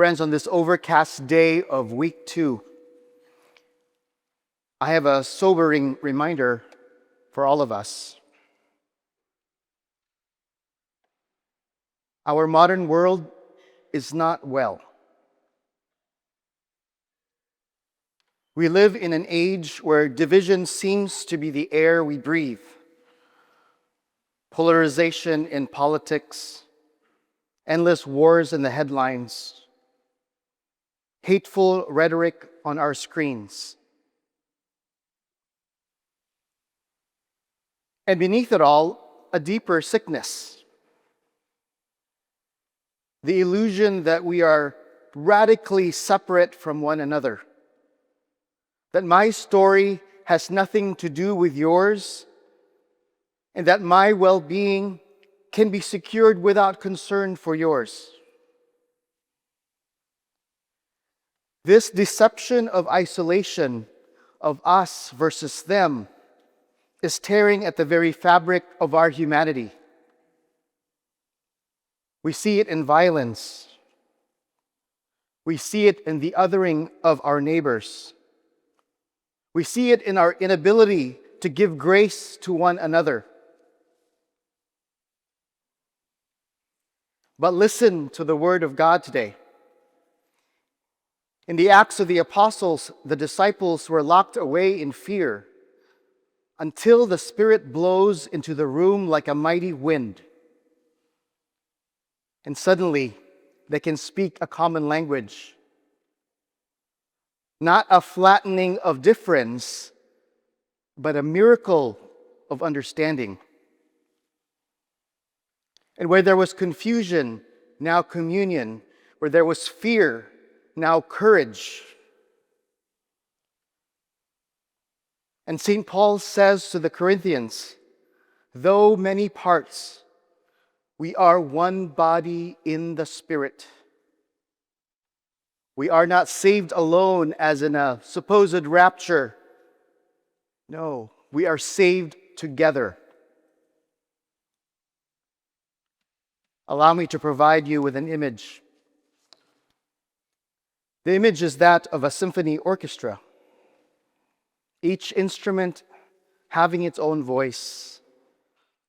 Friends, on this overcast day of week 2, I have a sobering reminder for all of us. Our modern world is not well. We live in an age where division seems to be the air we breathe. Polarization in politics, endless wars in the headlines, hateful rhetoric on our screens. And beneath it all, a deeper sickness. The illusion that we are radically separate from one another. That my story has nothing to do with yours, and that my well-being can be secured without concern for yours. This deception of isolation, of us versus them, is tearing at the very fabric of our humanity. We see it in violence. We see it in the othering of our neighbors. We see it in our inability to give grace to one another. But listen to the word of God today. In the Acts of the Apostles, the disciples were locked away in fear until the Spirit blows into the room like a mighty wind. And suddenly, they can speak a common language. Not a flattening of difference, but a miracle of understanding. And where there was confusion, now communion. Where there was fear, now courage. And St. Paul says to the Corinthians, though many parts, we are one body in the Spirit. We are not saved alone as in a supposed rapture. No, we are saved together. Allow me to provide you with an image. The image is that of a symphony orchestra. Each instrument having its own voice,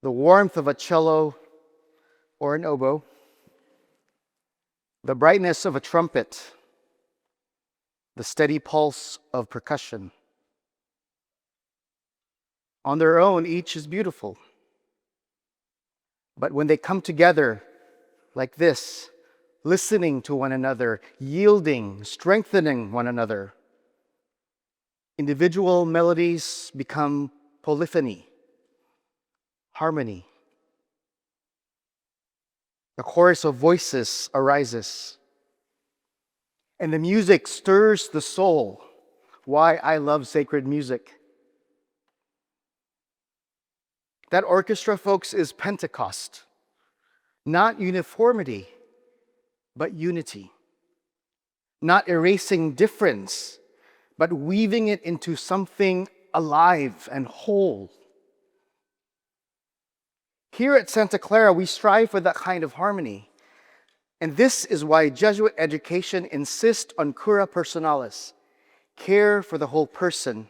the warmth of a cello or an oboe, the brightness of a trumpet, the steady pulse of percussion. On their own, each is beautiful. But when they come together like this, listening to one another, yielding, strengthening one another, individual melodies become polyphony, harmony. A chorus of voices arises. And the music stirs the soul. Why I love sacred music. That orchestra, folks, is Pentecost. Not uniformity, but unity. Not erasing difference, but weaving it into something alive and whole. Here at Santa Clara, we strive for that kind of harmony. And this is why Jesuit education insists on Cura Personalis, care for the whole person.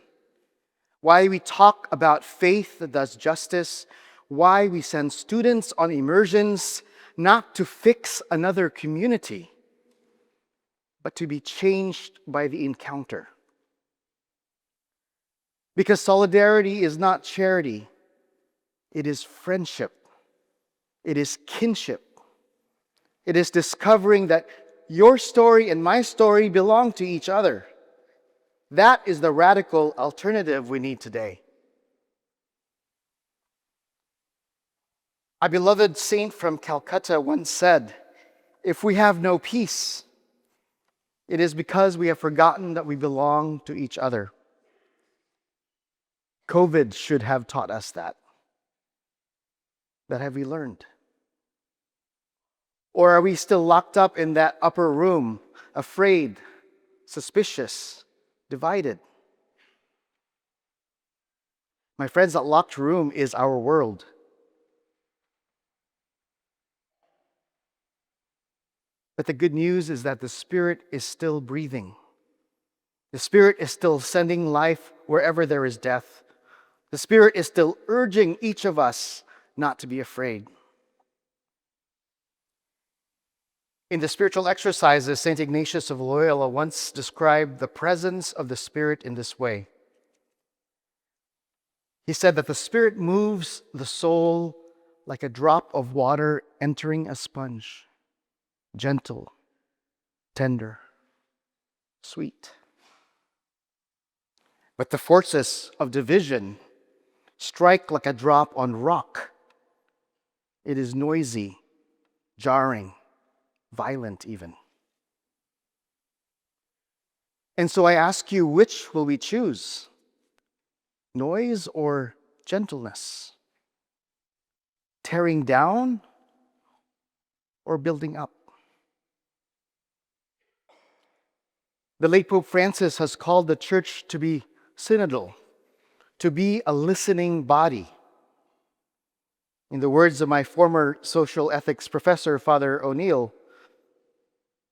Why we talk about faith that does justice. Why we send students on immersions, not to fix another community, but to be changed by the encounter. Because solidarity is not charity. It is friendship. It is kinship. It is discovering that your story and my story belong to each other. That is the radical alternative we need today. A beloved saint from Calcutta once said, if we have no peace, it is because we have forgotten that we belong to each other. COVID should have taught us that. But have we learned? Or are we still locked up in that upper room, afraid, suspicious, divided? My friends, that locked room is our world. But the good news is that the Spirit is still breathing. The Spirit is still sending life wherever there is death. The Spirit is still urging each of us not to be afraid. In the spiritual exercises, St. Ignatius of Loyola once described the presence of the Spirit in this way. He said that the Spirit moves the soul like a drop of water entering a sponge, gentle, tender, sweet. But the forces of division strike like a drop on rock. It is noisy, jarring, violent even. And so I ask you, which will we choose? Noise or gentleness? Tearing down or building up? The late Pope Francis has called the church to be synodal, to be a listening body. In the words of my former social ethics professor, Father O'Neill,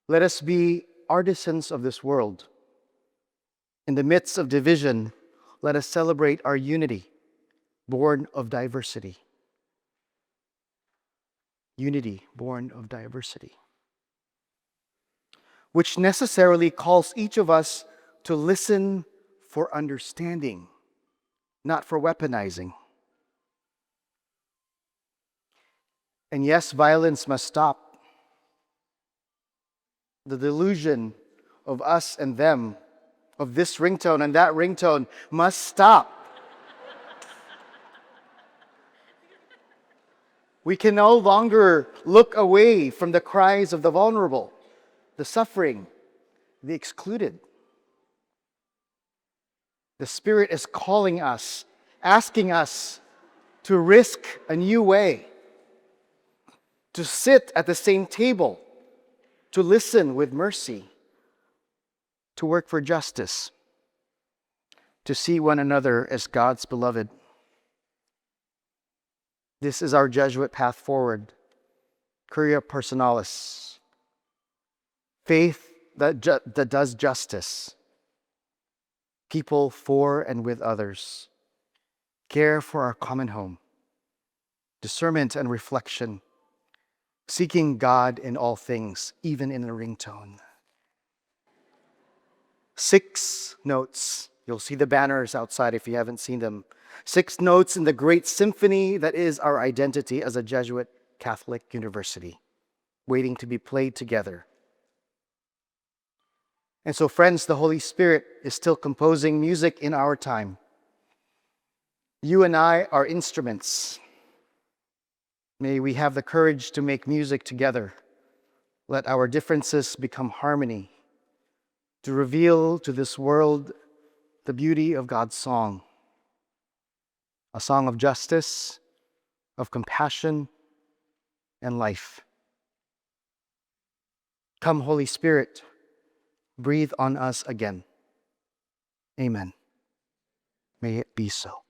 let us be artisans of this world. In the midst of division, let us celebrate our unity, born of diversity. Unity, born of diversity. Which necessarily calls each of us to listen for understanding, not for weaponizing. And yes, violence must stop. The delusion of us and them, of this ringtone and that ringtone, must stop. We can no longer look away from the cries of the vulnerable, the suffering, the excluded. The Spirit is calling us, asking us to risk a new way, to sit at the same table, to listen with mercy, to work for justice, to see one another as God's beloved. This is our Jesuit path forward. Cura Personalis. Faith that does justice. People for and with others. Care for our common home. Discernment and reflection. Seeking God in all things, even in a ringtone. 6 notes. You'll see the banners outside if you haven't seen them. 6 notes in the great symphony that is our identity as a Jesuit Catholic university, waiting to be played together. And so, friends, the Holy Spirit is still composing music in our time. You and I are instruments. May we have the courage to make music together. Let our differences become harmony, to reveal to this world the beauty of God's song. A song of justice, of compassion, and life. Come, Holy Spirit, breathe on us again. Amen. May it be so.